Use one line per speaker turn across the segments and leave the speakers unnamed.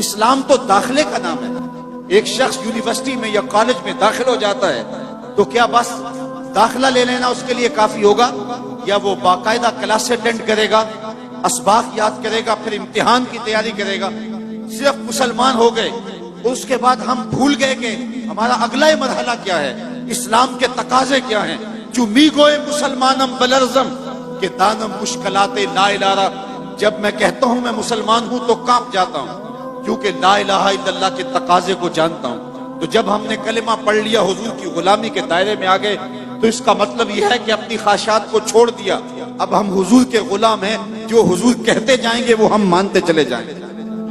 اسلام تو داخلے کا نام ہے. ایک شخص یونیورسٹی میں یا کالج میں داخل ہو جاتا ہے تو کیا بس داخلہ لے لینا اس کے لیے کافی ہوگا، یا وہ باقاعدہ کلاس اٹینڈ کرے گا، اسباق یاد کرے گا، پھر امتحان کی تیاری کرے گا؟ صرف مسلمان ہو گئے اس کے بعد ہم بھول گئے کہ ہمارا اگلا مرحلہ کیا ہے، اسلام کے تقاضے کیا ہیں. جو می گوئے مسلمانم بلرزم کہ دانم مشکلات لا الہ. جب میں کہتا ہوں میں مسلمان ہوں تو کانپ جاتا ہوں، کیونکہ لا الہ الا اللہ کے تقاضے کو جانتا ہوں. تو جب ہم نے کلمہ پڑھ لیا، حضور کی غلامی کے دائرے میں آ گئے، تو اس کا مطلب یہ ہے کہ اپنی خواہشات کو چھوڑ دیا. اب ہم حضور کے غلام ہیں، جو حضور کہتے جائیں گے وہ ہم مانتے چلے جائیں گے.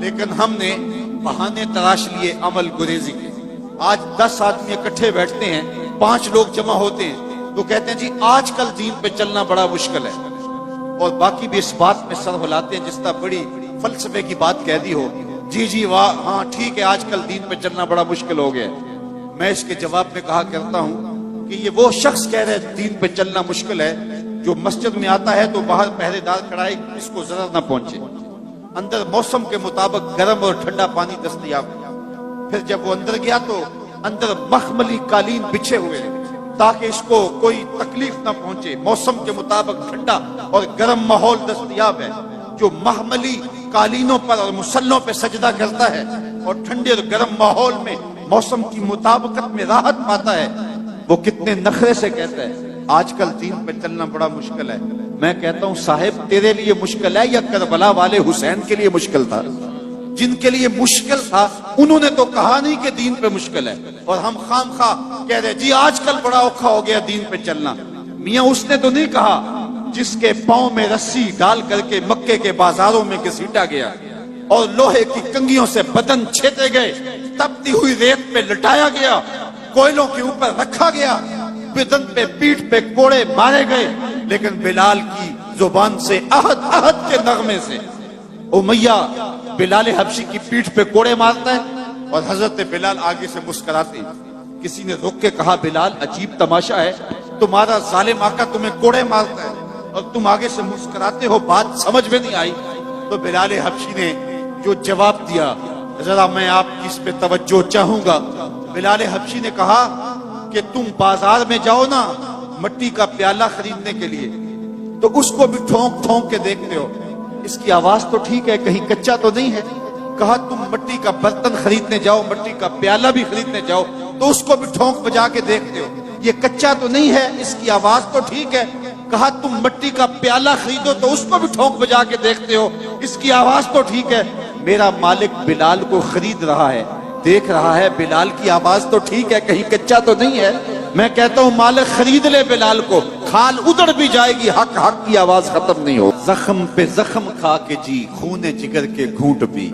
لیکن ہم نے بہانے تراش لیے عمل گریزی کے. آج 10 آدمی اکٹھے بیٹھتے ہیں، 5 لوگ جمع ہوتے ہیں تو کہتے ہیں جی آج کل دین پہ چلنا بڑا مشکل ہے، اور باقی بھی اس بات میں سر ہلاتے ہیں جس طرح بڑی فلسفے کی بات کہہ دی ہو. جی واہ ہاں ٹھیک ہے، آج کل دین پہ چلنا بڑا مشکل ہو گیا. میں اس کے جواب میں کہا کرتا ہوں کہ یہ وہ شخص کہہ رہے دین پہ چلنا مشکل ہے جو مسجد میں آتا ہے تو باہر پہرے دار کھڑا ہے اس کو ضرر نہ پہنچے، اندر موسم کے مطابق گرم اور ٹھنڈا پانی دستیاب. پھر جب وہ اندر گیا تو اندر مخملی قالین بچھے ہوئے تاکہ اس کو کوئی تکلیف نہ پہنچے. موسم کے مطابق ٹھنڈا اور گرم ماحول دستیاب ہے. جو مخملی قالینوں پر اور مسلوں پہ سجدہ کرتا ہے اور ٹھنڈے اور گرم ماحول میں موسم کی مطابقت میں راحت پاتا ہے، وہ کتنے نخرے سے کہتا ہے آج کل دین پہ چلنا بڑا مشکل ہے. میں کہتا ہوں صاحب تیرے لیے مشکل ہے یا کربلا والے حسین کے لیے مشکل تھا؟ جن کے لیے مشکل تھا انہوں نے تو کہا نہیں کہ دین پہ مشکل ہے، اور ہم خام خواہ کہہ رہے جی آج کل بڑا اوکھا ہو گیا دین پہ چلنا. میاں اس نے تو نہیں کہا جس کے پاؤں میں رسی ڈال کر کے مکے کے بازاروں میں گھسیٹا گیا اور لوہے کی کنگھیوں سے بدن چھیدے گئے، تپتی ہوئی ریت پہ لٹایا گیا، کوئلوں کے اوپر رکھا گیا، بدن پہ پیٹھ پہ کوڑے مارے گئے، لیکن بلال کی زبان سے احد احد کے نغمے سے امیہ بلال حبشی کی پیٹھ پہ کوڑے مارتا ہے اور حضرت بلال آگے سے مسکراتے ہیں. کسی نے رک کے کہا بلال عجیب تماشا ہے، تمہارا ظالم آقا تمہیں کوڑے مارتا ہے اور تم آگے سے مسکراتے ہو، بات سمجھ میں نہیں آئی. تو بلال حبشی نے جو جواب دیا ذرا میں آپ کی اس پہ توجہ چاہوں گا. بلال حبشی نے کہا کہ تم بازار میں جاؤ نا مٹی کا پیالہ خریدنے کے لیے تو اس کو بھی ٹھونک ٹھونک کے دیکھتے ہو، اس کی آواز تو ٹھیک ہے کہیں کچا تو نہیں ہے. کہا تم مٹی کا برتن خریدنے جاؤ، مٹی کا پیالہ بھی خریدنے جاؤ تو اس کو بھی ٹھونک بجا کے دیکھتے ہو، یہ کچا تو نہیں ہے، اس کی آواز تو ٹھیک ہے. کہا تم مٹی کا پیالہ خریدو تو اس کو بھی ٹھونک بجا کے دیکھتے ہو، اس کی آواز تو ٹھیک ہے. میرا مالک بلال کو خرید رہا ہے، دیکھ رہا ہے بلال کی آواز تو ٹھیک ہے کہیں کچا تو نہیں ہے. میں کہتا ہوں مالک خرید لے بلال کو، کھال ادڑ بھی جائے گی، حق حق کی آواز ختم نہیں ہو. زخم پہ زخم کھا کے جی خون جگر کے گھونٹ پی،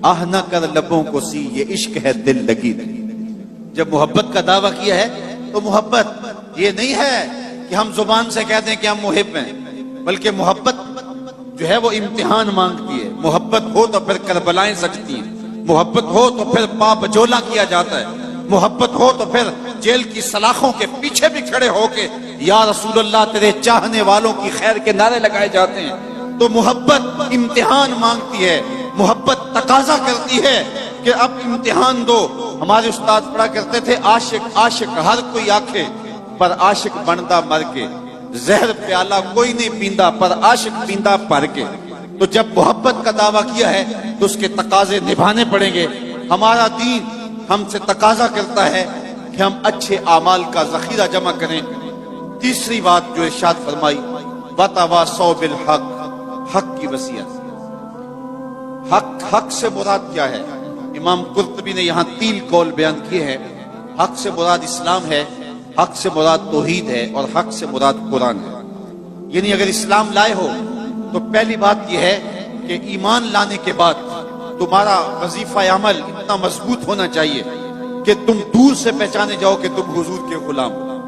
آہ نہ کر لبوں کو سی یہ عشق ہے دل لگی نہیں. جب محبت کا دعویٰ کیا ہے تو محبت یہ نہیں ہے کہ ہم زبان سے کہتے ہیں کہ ہم محب ہیں، بلکہ محبت جو ہے وہ امتحان مانگتی ہے. محبت ہو تو پھر کربلائیں سجتی ہیں، محبت ہو تو پھر پا بجولا کیا جاتا ہے، محبت ہو تو پھر جیل کی سلاخوں کے پیچھے بھی کھڑے ہو کے یا رسول اللہ تیرے چاہنے والوں کی خیر کے نعرے لگائے جاتے ہیں. تو محبت امتحان مانگتی ہے، محبت تقاضا کرتی ہے کہ اب امتحان دو. ہمارے استاد پڑھا کرتے تھے عاشق عاشق ہر کوئی آنکھے پر عاشق بندا مر کے، زہر پیالہ کوئی نہیں پیندا پر عاشق پیندا پر کے. تو جب محبت کا دعویٰ کیا ہے تو اس کے تقاضے نبھانے پڑیں گے. ہمارا دین ہم سے تقاضا کرتا ہے کہ ہم اچھے اعمال کا ذخیرہ جمع کریں. تیسری بات جو ارشاد فرمائی وَتَوَاصَوْا بِالْحَقِّ، حق کی وصیت. حق سے مراد کیا ہے؟ امام قرطبی نے یہاں 3 قول بیان کیے ہیں. حق سے مراد اسلام ہے، حق سے مراد توحید ہے، اور حق سے مراد قرآن ہے. یعنی اگر اسلام لائے ہو تو پہلی بات یہ ہے کہ ایمان لانے کے بعد تمہارا وظیفہ عمل اتنا مضبوط ہونا چاہیے کہ تم دور سے پہچانے جاؤ کہ تم حضور کے غلام ہو.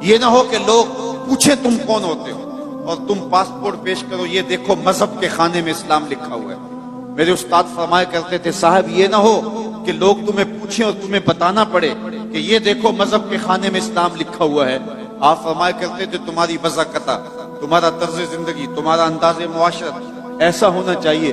یہ نہ ہو کہ لوگ پوچھیں تم کون ہوتے ہو اور تم پاسپورٹ پیش کرو یہ دیکھو مذہب کے خانے میں اسلام لکھا ہوا ہے. میرے استاد فرمایا کرتے تھے صاحب یہ نہ ہو کہ لوگ تمہیں پوچھیں اور تمہیں بتانا پڑے کہ یہ دیکھو مذہب کے خانے میں اسلام لکھا ہوا ہے. آپ فرمایا کرتے تھے تمہاری وضاحت، تمہارا طرز زندگی، تمہارا انداز معاشرت ایسا ہونا چاہیے